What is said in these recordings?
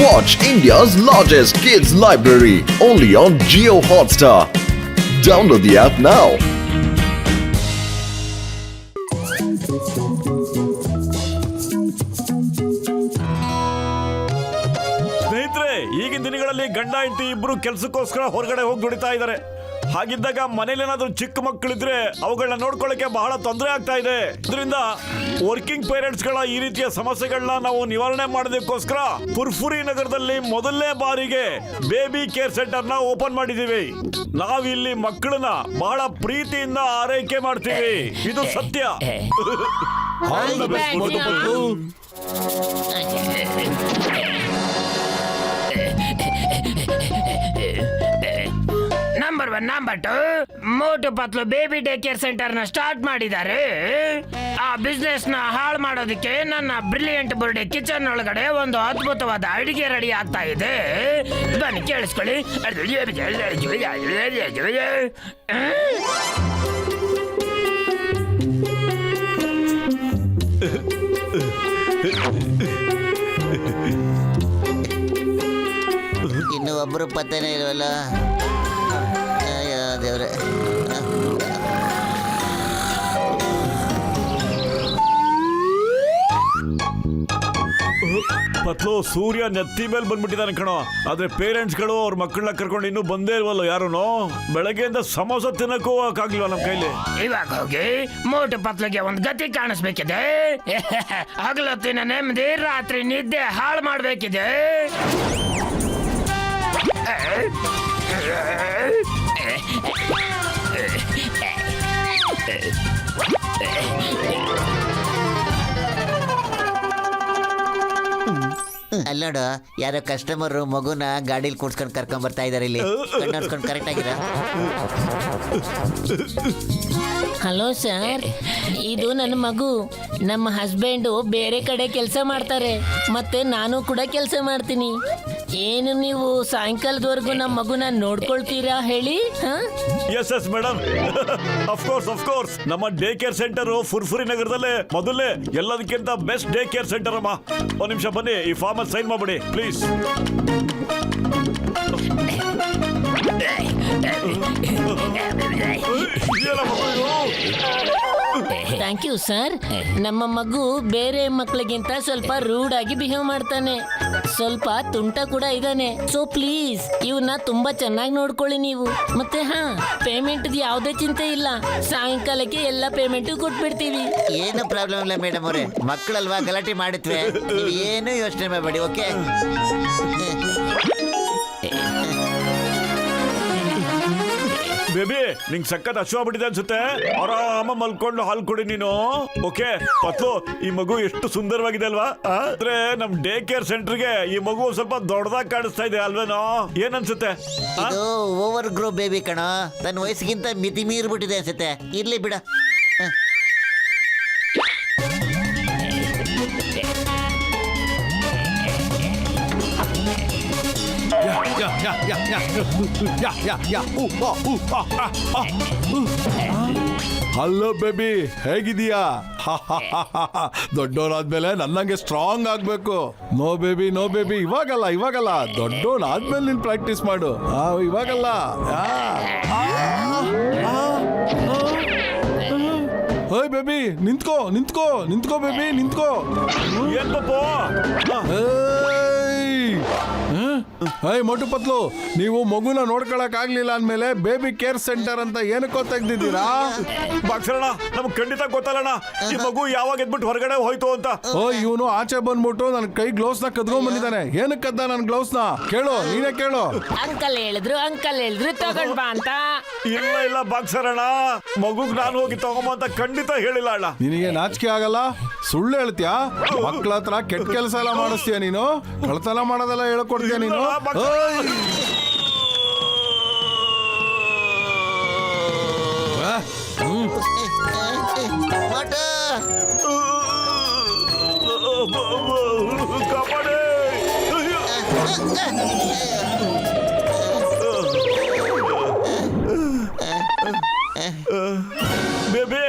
Watch India's largest kids library only on Jio Hotstar. Download the app now. ಸ್ನೇಹಿತರೆ, ಈಗಿನ ದಿನಗಳಲ್ಲಿ ಗಂಡ ಹೆಂಡತಿ ಇಬ್ರು ಕೆಲಸಕ್ಕೋಸ್ಕರ ಹೊರಗಡೆ ಹೋಗಿ ದುಡಿತಾ ಇದ್ದಾರೆ. ಹಾಗಿದ್ದಾಗ ಮನೇಲೇನಾದ್ರೂ ಚಿಕ್ಕ ಮಕ್ಕಳಿದ್ರೆ ಅವುಗಳನ್ನ ನೋಡ್ಕೊಳ್ಳಕ್ಕೆ ಬಹಳ ತೊಂದರೆ ಆಗ್ತಾ ಇದೆ. ಇದರಿಂದ ವರ್ಕಿಂಗ್ ಪೇರೆಂಟ್ಸ್ ಗಳ ಈ ರೀತಿಯ ಸಮಸ್ಯೆಗಳನ್ನ ನಾವು ನಿವಾರಣೆ ಮಾಡೋದಕ್ಕೋಸ್ಕರ ಫುರ್ಫುರಿ ನಗರದಲ್ಲಿ ಮೊದಲನೇ ಬಾರಿಗೆ ಬೇಬಿ ಕೇರ್ ಸೆಂಟರ್ ನ ಓಪನ್ ಮಾಡಿದೀವಿ. ನಾವಿಲ್ಲಿ ಮಕ್ಕಳನ್ನ ಬಹಳ ಪ್ರೀತಿಯಿಂದ ಆರೈಕೆ ಮಾಡ್ತೀವಿ. ಇದು ಸತ್ಯ. Number 1 number 2 Motu Patlu baby day care centre ನ ಸ್ಟಾರ್ಟ್ ಮಾಡಿದ್ದಾರೆ. ಆ ಬಿಸ್ನೆಸ್ ನ ಹಾಳು ಮಾಡೋದಕ್ಕೆ ನನ್ನ ಬ್ರಿಲಿಯಂಟ್ ಬರ್ಡೇ ಕಿಚನ್ ಒಳಗಡೆ ಒಂದು ಅದ್ಭುತವಾದ ಅಡಿಗೆ ರೆಡಿ ಆಗ್ತಾ ಇದೆ. ಬನ್ನಿ ಕೇಳಿಸ್ಕೊಳ್ಳಿ. ಇನ್ನು ಒಬ್ಬರು ಪತ್ತೆನೇ ಇಲ್ವಲ್ಲ. ಅಯ್ಯೋ ದೇವ್ರೆ. ಪತ್ಲು, ಸೂರ್ಯ ನೆತ್ತಿ ಮೇಲೆ ಬಂದ್ಬಿಟ್ಟಿದ್ದಾನೆ ಕಣೋ. ಆದ್ರೆ ಪೇರೆಂಟ್ಸ್ ಗಳು ಅವ್ರ ಮಕ್ಕಳನ್ನ ಕರ್ಕೊಂಡು ಇನ್ನೂ ಬಂದೇ ಇಲ್ವಲ್ಲ ಯಾರುನು. ಬೆಳಗ್ಗೆಯಿಂದ ಸಮೋಸ ತಿನ್ನಕ್ಕೂ ಹೋಗಕ್ಕಾಗ್ಲಿಲ್ಲ ನಮ್ ಕೈಲಿ. ಇವಾಗ ಹೋಗಿ ಮೋಟು ಪತ್ಲಿಗೆ ಒಂದು ಗತಿ ಕಾಣಿಸ್ಬೇಕಿದೆ. ಹಗಲೊತ್ತಿನ ನೆಮ್ಮದಿ, ರಾತ್ರಿ ನಿದ್ದೆ ಹಾಳು ಮಾಡ್ಬೇಕಿದೆ. ಅಲ್ಲೋಡು, ಯಾರೋ ಕಸ್ಟಮರ್ ಮಗುನ ಗಾಡಿಲಿ ಕೂಡ್ಸ್ಕೊಂಡು ಕರ್ಕೊಂಡ್ ಬರ್ತಾ ಇದಾರೆ. ಇಲ್ಲಿ ಕಣ್ಣರ್ಸ್ಕೊಂಡು ಕರೆಕ್ಟ್ ಆಗಿರ. ಹಲೋ ಸರ್, ಇದು ನನ್ನ ಮಗು. ನಮ್ಮ ಹಸ್ಬೆಂಡು ಬೇರೆ ಕಡೆ ಕೆಲಸ ಮಾಡ್ತಾರೆ, ಮತ್ತೆ ನಾನು ಕೂಡ ಕೆಲಸ ಮಾಡ್ತೀನಿ. ಏನು ನೀವು ಸಾಯಂಕಾಲದವರೆಗೂ ನಮ್ಮ ಮಗುನ ನೋಡ್ಕೊಳ್ತೀರಾ ಹೇಳಿ? Yes yes madam, of course. ನಮ್ಮ ಡೇ ಕೇರ್ ಸೆಂಟರ್ ಫುರ್ಫುರಿ ನಗರದಲ್ಲೇ ಮೊದಲೇ ಎಲ್ಲದಕ್ಕಿಂತ ಬೆಸ್ಟ್ ಡೇ ಕೇರ್ ಸೆಂಟರ್ ಅಮ್ಮ. ಒಂದ್ ನಿಮಿಷ ಬನ್ನಿ, ಈ ಫಾರ್ಮ್ ಅಲ್ಲಿ ಸೈನ್ ಮಾಡ್ಬಿಡಿ ಪ್ಲೀಸ್. Thank you sir. ನಮ್ಮ ಮಗು ಬೇರೆ ಮಕ್ಕಳಿಗಿಂತ ಸ್ವಲ್ಪ ರೂಡ್ ಆಗಿ ಬಿಹೇವ್ ಮಾಡ್ತಾನೆ, ಸ್ವಲ್ಪ ತುಂಟ ಕೂಡ ಇದ್ದಾನೆ. ಸೊ ಪ್ಲೀಸ್ ಇವನ್ನ ತುಂಬಾ ಚೆನ್ನಾಗಿ ನೋಡ್ಕೊಳ್ಳಿ ನೀವು. ಮತ್ತೆ ಪೇಮೆಂಟ್ ಯಾವುದೇ ಚಿಂತೆ ಇಲ್ಲ, ಸಾಯಂಕಾಲಕ್ಕೆ ಎಲ್ಲ ಪೇಮೆಂಟ್ ಕೊಟ್ಬಿಡ್ತೀವಿ. ಏನು ಪ್ರಾಬ್ಲಮ್ ಇಲ್ಲ ಮೇಡಮ್ ಅವರೇ, ಮಕ್ಕಳಲ್ವಾ, ಗಲಾಟೆ ಮಾಡಿದ್ವಿ. ಏನು ಯೋಚನೆ ಮಾಡಬೇಡಿ. ಓಕೆ. ಬೇಬಿ, ನಿಂಗೆ ಸಖತ್ ಹಸಿವಾಗ್ಬಿಟ್ಟಿದೆ ಅನ್ಸುತ್ತೆ. ಆರಾಮ ಮಲ್ಕೊಂಡು ಹಾಲು ಕೊಡಿ ನೀನು. ಓಕೆ ಪತ್ಲು, ಈ ಮಗು ಎಷ್ಟು ಸುಂದರವಾಗಿದೆ ಅಲ್ವಾ? ಆದ್ರೆ ನಮ್ ಡೇ ಕೇರ್ ಸೆಂಟರ್ಗೆ ಈ ಮಗು ಸ್ವಲ್ಪ ದೊಡ್ಡದಾಗಿ ಕಾಣಿಸ್ತಾ ಇದೆ ಅಲ್ವೇನೋ? ಏನ್ ಅನ್ಸುತ್ತೆ? ಇದು ಓವರ್ ಗ್ರೋ ಬೇಬಿ ಕಣ, ತನ್ನ ವಯಸ್ಸಿಗಿಂತ ಮಿತಿ ಮೀರ್ಬಿಟ್ಟಿದೆ ಅನ್ಸುತ್ತೆ. ಇರ್ಲಿ ಬಿಡ. ಹಲೋ ಬೇಬಿ, ಹೇಗಿದೀಯಾ? ದೊಡ್ಡವರಾದ್ಮೇಲೆ ನನ್ನಂಗೆ ಸ್ಟ್ರಾಂಗ್ ಆಗ್ಬೇಕು. ನೋ ಬೇಬಿ, ಇವಾಗಲ್ಲ. ದೊಡ್ಡವನಾದ್ಮೇಲೆ ನೀನ್ ಪ್ರಾಕ್ಟೀಸ್ ಮಾಡು. ಇವಾಗಲ್ಲ. ಹೋಯ್ ಬೇಬಿ, ನಿಂತ್ಕೋ ಬೇಬಿ, ನಿಂತ್ಕೋ. ಏನ್ ಪಾಪು? ಹೇ ಮೋಟು ಪತ್ಲು, ನೀವು ಮಗುನ ನೋಡ್ಕೊಳಕ್ ಆಗ್ಲಿಲ್ಲ ಅಂದ್ಮೇಲೆ ಬೇಬಿ ಕೇರ್ ಸೆಂಟರ್ ಅಂತ ಏನಕ್ಕೋ ತೆಗ್ದಿದ್ದೀರಾ? ಬಾಕ್ಸರಣ, ನಮ್ಗೆ ಖಂಡಿತ ಗೊತ್ತಲ್ಲಣ್ಣ ಈ ಮಗು ಯಾವಾಗ ಎದ್ಬಿಟ್ಟು ಹೊರಗಡೆ ಹೋಯ್ತು ಅಂತ. ಇವನು ಆಚೆ ಬಂದ್ಬಿಟ್ಟು ನನ್ ಕೈ ಗ್ಲೌಸ್ ನ ಕದ್ಕೊಂಡ್ ಬಂದಿದ್ದಾನೆ. ಏನಕ್ಕೆ ಕದ್ದ ನನ್ ಗ್ಲೌಸ್ ನ? ಕೇಳು, ನೀನೇ ಕೇಳು. ಅಂಕಲ್ ಹೇಳಿದ್ರು ತಗೊಂಡ್ ಬಾ ಅಂತ. ಇಲ್ಲ ಬಾಕ್ಸರಣ, ಮಗುಗ್ ನಾನು ಹೋಗಿ ತಗೊಂಬ ಅಂತ ಖಂಡಿತ ಹೇಳಿಲ್ಲ ಅಣ್ಣ. ನಿನಗೆ ನಾಚಿಕೆ ಆಗಲ್ಲ? ಸುಳ್ಳು ಹೇಳ್ತೀಯಾ? ಮಕ್ಳ ಹತ್ರ ಕೆಟ್ಟ ಕೆಲಸ ಎಲ್ಲ ಮಾಡಿಸ್ತೀಯ ನೀನು? ಕಳ್ತನ ಮಾಡೋದೆಲ್ಲ ಹೇಳ್ಕೊಡ್ತೀಯ ನೀನು? ಕಾಪಾಡಿ. ಬೇಬಿ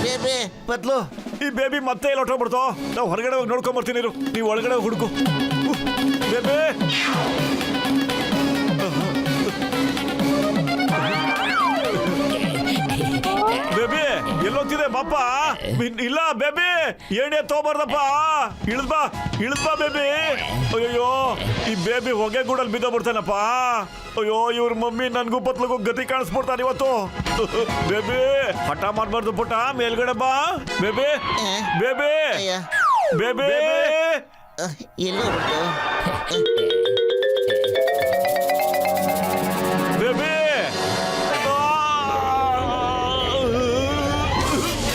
ಬೇಬಿ ಪತ್ಲು ಈ ಬೇಬಿ ಮತ್ತೆ ಎಲ್ಲಿ ಹೊಟ್ಟೋಗ್ಬಿಡ್ತೋ. ನಾವು ಹೊರಗಡೆ ಹೋಗಿ ನೋಡ್ಕೊಂಡ್ ಬರ್ತೀನಿ ಇರು. ನೀವು ಒಳಗಡೆ ಹೋಗಿ ಹುಡುಕು. ಬೇಬಿ ಬೇಬಿ ಎಲ್ಲೋಗ್ತಿದೆ ಬಾಪ. ಇಲ್ಲ ಬೇಬಿ ಏಣಿ ತಗೋಬಾರ್ದಪ್ಪ. ಇಳಿದ್ಬಾ ಬೇಬಿ. ಅಯ್ಯೋ ಈ ಬೇಬಿ ಹೊಗೆ ಗೂಡಲ್ಲಿ ಬಿದ್ದೋಗ್ಬಿಡ್ತಾನಪ್ಪ. ಅಯ್ಯೋ ಇವ್ರ ಮಮ್ಮಿ ನನ್ಗೂ ಪತ್ಲಗೂ ಗತಿ ಕಾಣಿಸ್ಬಿಡ್ತಾನೆ ಇವತ್ತು. ಬೇಬಿ ಹಠ ಮಾಡ್ಬಾರ್ದು ಪುಟ, ಮೇಲ್ಗಡೆ ಬಾ. ಬೇಬಿ ಬೇಬಿ ಅಯ್ಯ ಬೇಬಿ ಎಲ್ಲೋ ಬಿಟ್ಟು ಬೇಬಿ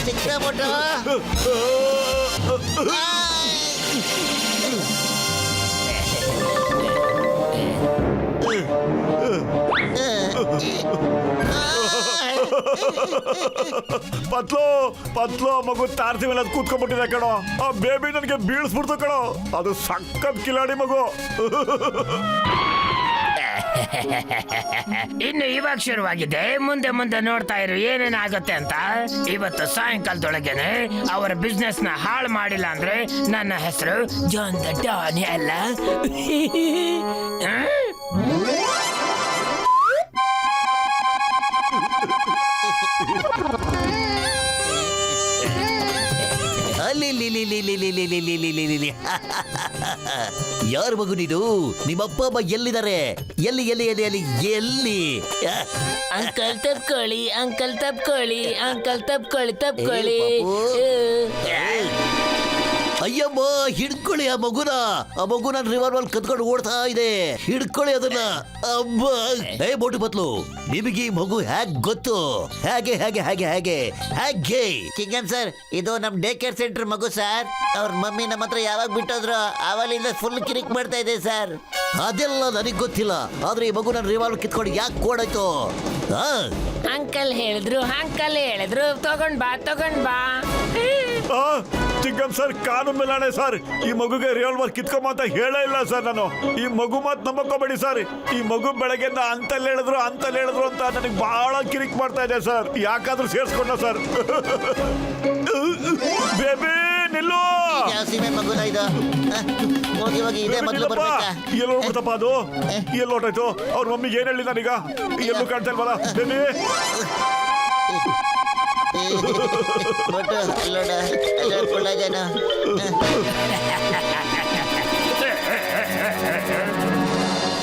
ಸಿಕ್ಕಾಪಟ್ಟ ಪತ್ಲು ಮಗು ತಾರ್ಸಿ ಮೇಲೆ ಅದು ಕೂತ್ಕೊಂಡ್ಬಿಟ್ಟಿದೆ ಕಣೋ. ಆ ಬೇಬಿ ನನಗೆ ಬೀಳಿಸ್ಬಿಡ್ತು ಕಣೋ. ಅದು ಸಖತ್ ಕಿಲಾಡಿ ಮಗು. ಇನ್ನು ಇವಾಗ ಶುರುವಾಗಿದೆ. ಮುಂದೆ ಮುಂದೆ ನೋಡ್ತಾ ಇರು ಏನೇನಾಗುತ್ತೆ ಅಂತ. ಇವತ್ತು ಸಾಯಂಕಾಲದೊಳಗೇನೆ ಅವರ ಬಿಸ್ನೆಸ್ ನ ಹಾಳು ಮಾಡಿಲ್ಲ ಅಂದ್ರೆ ನನ್ನ ಹೆಸರು ಜಾನ್ ದ ಡಾನ್ ಅಲ್ಲ. ಅಲ್ಲಿ ಯಾರು ಮಗು ನೀನು? ನಿಮ್ಮ ಅಪ್ಪ ಅಮ್ಮ ಎಲ್ಲಿದ್ದಾರೆ? ಎಲ್ಲಿ ಎಲ್ಲಿ ಎಲ್ಲಿ ಎಲ್ಲಿ ಎಲ್ಲಿ? ಅಂಕಲ್ ತಪ್ಕೊಳ್ಳಿ, ಅಂಕಲ್ ತಪ್ಕೊಳ್ಳಿ, ಅಂಕಲ್ ತಪ್ಕೊಳ್ಳಿ. ಅಯ್ಯಮ್ಮ ಹಿಡ್ಕೊಳ್ಳಿ ಆ ಮಗುನ ರಿವಾಲ್ವರ್ ಕತ್ಕೊಂಡು ಓಡ್ತಾ ಇದೆ. ಹಿಡ್ಕೊಳ್ಳಿ ಅದನ್ನ. ಅಬ್ಬ ಏ ಬೋಟು ಬತ್ಲು, ನಿಮಗೆ ಈ ಮಗು ಹೇಗ್ ಗೊತ್ತು? ಹೇಗೆ ಹೇಗೆ ಹೇಗೆ ಹೇಗೆ ಹೇಗೆ ಕಿಂಗನ್ ಸರ್, ಇದು ನಮ್ ಡೇ ಕೇರ್ ಸೆಂಟರ್ ಮಗು ಸರ್. ಅವ್ರ ಮಮ್ಮಿ ನಮ್ಮ ಹತ್ರ ಯಾವಾಗ ಬಿಟ್ಟೋದ್ರು ಅವಲಿಂದ ಫುಲ್ ಕಿರಿಕ್ ಮಾಡ್ತಾ ಇದೆ ಸರ್. ಅದೆಲ್ಲ ನನಗ್ ಗೊತ್ತಿಲ್ಲ, ಆದ್ರೆ ಈ ಮಗು ನನ್ನ ರಿವಾಲ್ವರ್ ಕಿತ್ಕೊಂಡು ಯಾಕೆ ಓಡಾಯ್ತು? ಅಂಕಲ್ ಹೇಳಿದ್ರು ತಗೊಂಡ್ ಬಾ. ಚಿಕ್ಕಮ್ ಸರ್ ಕಾನೂನು ಮೇಲಾಣೆ ಸರ್, ಈ ಮಗುಗೆ ರಿವಾಲ್ವರ್ ಕಿತ್ಕೊಂಬ ಅಂತ ಹೇಳೇ ಇಲ್ಲ ಸರ್ ನಾನು. ಈ ಮಗು ಮಾತು ನಂಬಕೋಬೇಡಿ ಸರ್. ಈ ಮಗು ಬೆಳಗ್ಗೆಯಿಂದ ಅಂತಲ್ಲಿ ಹೇಳಿದ್ರು ಅಂತ ನನಗೆ ಬಹಳ ಕಿರಿಕ್ ಮಾಡ್ತಾ ಇದೆ ಸರ್. ಯಾಕಾದ್ರೂ ಸೇರ್ಸ್ಕೊಂಡ ಸರ್. ಬೇಬಿ ನಿಲ್ಲು. ಯಾವ ಸೀಮೆ ಮಗುನ ಇದು? ಹೋಗಿ ಹೋಗಿ ಇದೇ ಮೊದಲು ಬರ್ಬೇಕಾ? ಎಲ್ಲಿ ಹೋಗ್ಬಿಡ್ತಪ್ಪ ಅದು? ಎಲ್ಲಿ ಹೊರಟಾಯ್ತು? ಅವ್ರ ಮಮ್ಮಿಗೆ ಏನ್ ಹೇಳಿ ನಾನೀಗ? ಎಲ್ಲೂ ಕಾಣ್ತಾ ಇಲ್ವಲ್ಲ ಬೇಬಿ?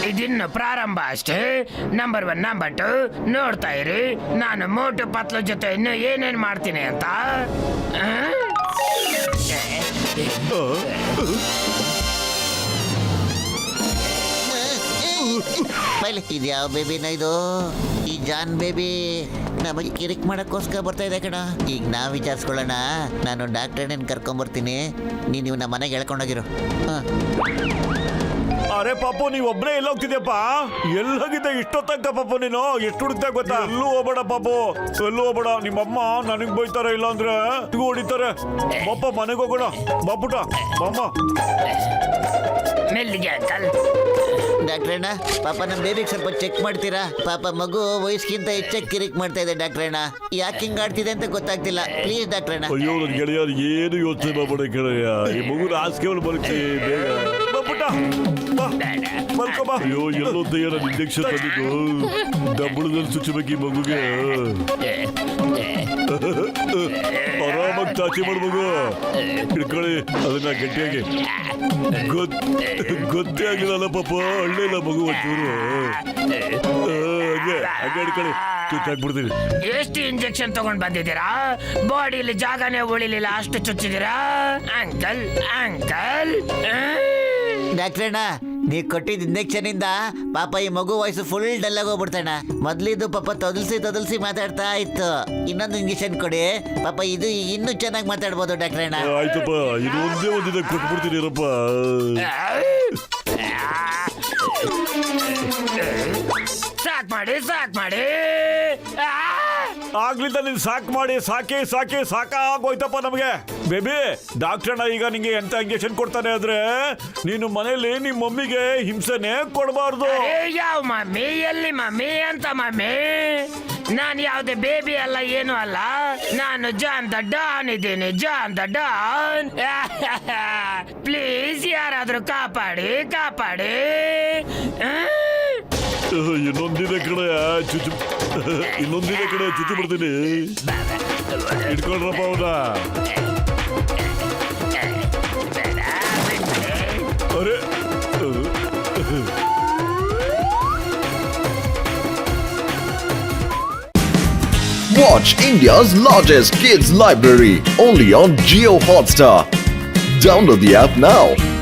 ಇದಿನ್ನು ಪ್ರಾರಂಭ ಅಷ್ಟೇ. ನಂಬರ್ 1 ನಂಬರ್ 2 ನೋಡ್ತಾ ಇರಿ. ನಾನು ಮೋಟು ಪತ್ಲು ಜೊತೆ ಇನ್ನು ಏನೇನ್ ಮಾಡ್ತೀನಿ ಅಂತ. ಇದು ಯಾವ ಬೇಬಿನ ಇದು? ಈ ಜಾನ್ ಬೇಬಿ ನಮಗೆ ಕಿರಿಕ್ ಮಾಡಕ್ಕೋಸ್ಕರ ಬರ್ತಾ ಇದೆ ಕಣ. ಈಗ ನಾವು ವಿಚಾರಿಸ್ಕೊಳ್ಳೋಣ. ನಾನು ಡಾಕ್ಟರ್ನ ಕರ್ಕೊಂಬರ್ತೀನಿ, ನೀನು ಇವನ್ನ ಮನೆಗೆ ಹೇಳ್ಕೊಂಡೋಗಿರು. ಅರೆ ಪಾಪು, ನೀವ್ ಒಬ್ನೇ ಎಲ್ಲ ಹೋಗ್ತಿದ್ಯಪ್ಪ? ಎಲ್ಲಿ ಹೋಗಿದ್ದೆ ಇಷ್ಟೊತ್ತಂಕ ಪಾಪು? ನೀನು ಎಷ್ಟು ಹುಡುಕ್ತಾ ಗೊತ್ತಾ? ಎಲ್ಲೂ ಹೋಗ್ಬೇಡ ಪಾಪು, ಎಲ್ಲೂ ಹೋಗ್ಬೇಡ. ನಿಮ್ಮಮ್ಮ ನನಗ್ ಬೈತಾರೆ, ಇಲ್ಲ ಅಂದ್ರೆ ಇಗೂ ಹೊಡಿತಾರೆ. ಪಾಪ ಮನೆಗೆ ಹೋಗೋಣ. ಬಾಪುಟ ಬಾಮ್ಮ. ಮೆಲ್ಲಿಗೆ ಅಂಕಲ್. ಡಾಕ್ಟ್ರಣ್ಣ, ಪಾಪ ನಮ್ಮ ಬೇಬಿಗೆ ಸ್ವಲ್ಪ ಚೆಕ್ ಮಾಡ್ತೀರಾ? ಪಾಪ ಮಗು ವಯಸ್ಸಿಗಿಂತ ಹೆಚ್ಚಾಗಿ ಕಿರಿಕ್ ಮಾಡ್ತಾ ಇದೆ ಡಾಕ್ಟ್ರಣ್ಣ. ಯಾಕೆ ಹಿಂಗ್ ಆಡ್ತಿದೆ ಅಂತ ಗೊತ್ತಾಗ್ತಿಲ್ಲ. ಪ್ಲೀಸ್ ಡಾಕ್ಟ್ರಣ್ಣ. ಅಯ್ಯೋ ನನ್ನ ಗೆಳೆಯ, ಏನು ಯೋಚನೆ ಮಾಡ್ಬೇಡ ಗೆಳೆಯ. ಈ ಮಗುನ ಹಾಸಿಗೆ ಬರುತ್ತಿ ಬೇಗ. ಬಾಪುಟ ಬಾ, ಮಲ್ಕೋ ಬಾ. ಅಯ್ಯೋ ಎಲ್ಲೋ ತಯ್ಯ ಇಂಜೆಕ್ಷನ್ ತಂದಿದ್ದು ಡಬ್ಬಳದಲ್ಲಿ ಚುಚ್ಚಬೇಕು ಈ ಮಗುಗೆ. ಆರಾಮಾಗಿ ಚಾಚಿ ಮಾಡು ಮಗು. ಹಿಡ್ಕೊಳ್ಳಿ ಅದನ್ನ ಗಟ್ಟಿಯಾಗಿ. ಗೊತ್ತೇ ಆಗಿಲ್ಲ ಪಾಪ, ಹಳ್ಳಿಲ್ಲ ಮಗು ಒಂಚೂರು. ಹಂಗೆ ಹಂಗೆ ಹಿಡ್ಕೊಳ್ಳಿ, ಚುಚ್ಚಾಕ್ಬಿಡ್ತೀನಿ. ಎಷ್ಟು ಇಂಜೆಕ್ಷನ್ ತಗೊಂಡ್ ಬಂದಿದ್ದೀರಾ? ಬಾಡಿಲಿ ಜಾಗನೇ ಉಳಿಲಿಲ್ಲ, ಅಷ್ಟು ಚುಚ್ಚಿದ್ದೀರಾ ಅಂಕಲ್. ಡಾಕ್ಟ್ರಣ್ಣ, ನೀವು ಕೊಟ್ಟಿದ್ದ ಇಂಜೆಕ್ಷನ್ ಇಂದ ಪಾಪ ಈ ಮಗು ವಯಸ್ಸು ಫುಲ್ ಡಲ್ ಆಗೋಗ್ಬಿಡ್ತಾಣ. ಮೊದ್ಲಿದ್ದು ಪಾಪ ತೊದಲ್ಸಿ ಮಾತಾಡ್ತಾ ಇತ್ತು. ಇನ್ನೊಂದು ಇಂಜೆಕ್ಷನ್ ಕೊಡಿ ಪಾಪ, ಇದು ಇನ್ನೂ ಚೆನ್ನಾಗಿ ಮಾತಾಡ್ಬೋದು ಡಾಕ್ಟ್ರಣ್ಣ. ಆಯ್ತಪ್ಪ, ಇದು ಒಂದಿದೆ ಕೊಟ್ಬಿಡ್ತೀನಿ ಇರಪ್ಪ. ಸಾಕ್ ಮಾಡಿ. ಆಗ್ಲಿಂದ ನೀನ್ ಸಾಕಿ ಸಾಕಾಗೋಯ್ತಪ್ಪ ನಮಗೆ. ಬೇಬಿ, ಡಾಕ್ಟ್ರಣ್ಣ ಈಗ ನಿಂಗೆ ಎಂತ ಇಂಜೆಕ್ಷನ್ ಕೊಡ್ತಾನೆ ಆದ್ರೆ ನೀನು ಮನೇಲಿ ನಿಮ್ ಮಮ್ಮಿಗೆ ಹಿಂಸೆನೆ ಕೊಡಬಾರ್ದು. ಯಾವ ಮಮ್ಮಿ? ಎಲ್ಲಿ ಮಮ್ಮಿ ಅಂತ ಮಮ್ಮಿ? ನಾನು ಯಾವ್ದೇ ಬೇಬಿ ಅಲ್ಲ ಏನು ಅಲ್ಲ, ನಾನು ಜಾನ್ ದ ಡಾನ್ ಇದ್ದೀನಿ, ಜಾನ್ ದ ಡಾನ್. ಪ್ಲೀಸ್ ಯಾರಾದ್ರೂ ಕಾಪಾಡಿ ಕಾಪಾಡಿ. ಇನ್ನೊಂದಿದೆ ಕಡೆ ಚುಚ್ಚು, ಇನ್ನೊಂದಿದೆ ಕಡೆ ಚುಚ್ಚು ಬಿಡ್ತೀನಿ. ಇಟ್ಕೊಳ್ರಪ್ಪ ಅವನ. ಅರೆ Watch India's largest kids library only on Geo Hotstar. Download the app now.